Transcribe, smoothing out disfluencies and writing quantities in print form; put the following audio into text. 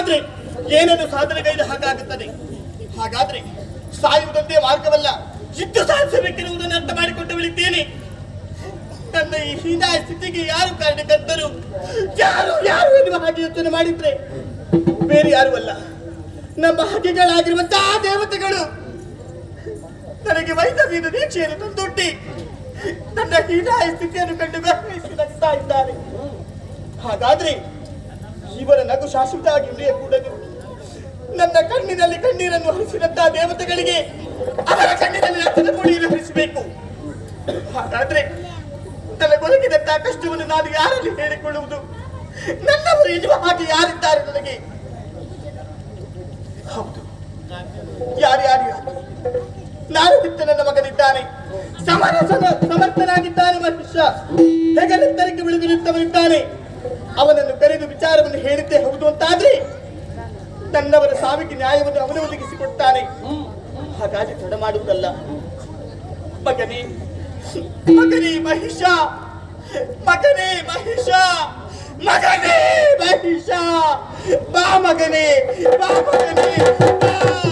ಆದ್ರೆ ಏನೇನು ಸಾಧನೆಗೈದ ಹಾಗಾಗುತ್ತದೆ. ಹಾಗಾದ್ರೆ ಸಾಯುವುದಂತೆ ಮಾರ್ಗವಲ್ಲ, ಇದ್ದು ಸಾಧಿಸಬೇಕಿರುವುದನ್ನು ಅರ್ಥ ಮಾಡಿಕೊಂಡವಳಿದ್ದೇನೆ. ನನ್ನ ಈ ಹೀನಾಯ ಸ್ಥಿತಿಗೆ ಯಾರು ಕಾರಣಕರ್ತರು, ಯಾರು ಯಾರು ಎನ್ನುವ ಹಾಗೆ ಯೋಚನೆ ಮಾಡಿದ್ರೆ ಬೇರೆ ಯಾರು ಅಲ್ಲ, ನಮ್ಮ ಹಗೆಗಳಾಗಿರುವಂತಹ ದೇವತೆಗಳು ನನಗೆ ವೈದ್ಯವಿದ ದೀಕ್ಷೆಯನ್ನು ತಂದೊಡ್ಡಿ ನನ್ನ ಹೀನಾಯ ಸ್ಥಿತಿಯನ್ನು ಕಂಡು ಗರ್ವಿಸಿ ನಗ್ತಾ ಇದ್ದಾರೆ. ಹಾಗಾದ್ರೆ ಇವರ ನಗು ಶಾಶ್ವತವಾಗಿ ಉಳಿಯಕೂಡದು. ನನ್ನ ಕಣ್ಣಿನಲ್ಲಿ ಕಣ್ಣೀರನ್ನು ಹರಿಸಿದಂತಹ ದೇವತೆಗಳಿಗೆ ಅವರ ಕಣ್ಣಿನಲ್ಲಿ ರಕ್ತದ ಕೋಡಿಯನ್ನು ಹರಿಸಬೇಕು. ಹಾಗಾದ್ರೆ ನನಗೊದಗಿದಂತಹ ಕಷ್ಟವನ್ನು ನಾನು ಯಾರಲ್ಲಿ ಹೇಳಿಕೊಳ್ಳುವುದು? ನನ್ನವರು ಎನ್ನುವ ಹಾಗೆ ಯಾರಿದ್ದಾರೆ ನನಗೆ? ಹೌದು, ಯಾರ್ಯಾರು ನಾನು ಬಿಟ್ಟು ನನ್ನ ಮಗನಿದ್ದಾನೆ, ಸಮರ್ಥನಾಗಿದ್ದಾನೆ. ಮನುಷ್ಯ ಹೆಗಲೆತ್ತರಕ್ಕೆ ಬೆಳೆದಿರುತ್ತವನಿದ್ದಾನೆ. ಅವನನ್ನು ಕರೆದು ವಿಚಾರವನ್ನು ಹೇಳಿದ್ದೇ ಹೌದು ಅಂತಾದ್ರೆ ನನ್ನವರ ಸಾವಿಗೆ ನ್ಯಾಯವನ್ನು ಅವನು ಒದಗಿಸಿಕೊಡ್ತಾನೆ. ಹಾಗಾಗಿ ತಡ ಮಾಡುವುದಲ್ಲ. ಮಗನೇ ಮಗನೇ ಮಹಿಷ, ಮಗನೇ ಮಹಿಷ, ಮಗನೇ ಮಹಿಷ, ಬಾ ಮಗನೇ, ಬಾ ಮಗನೇ, ಬಾ.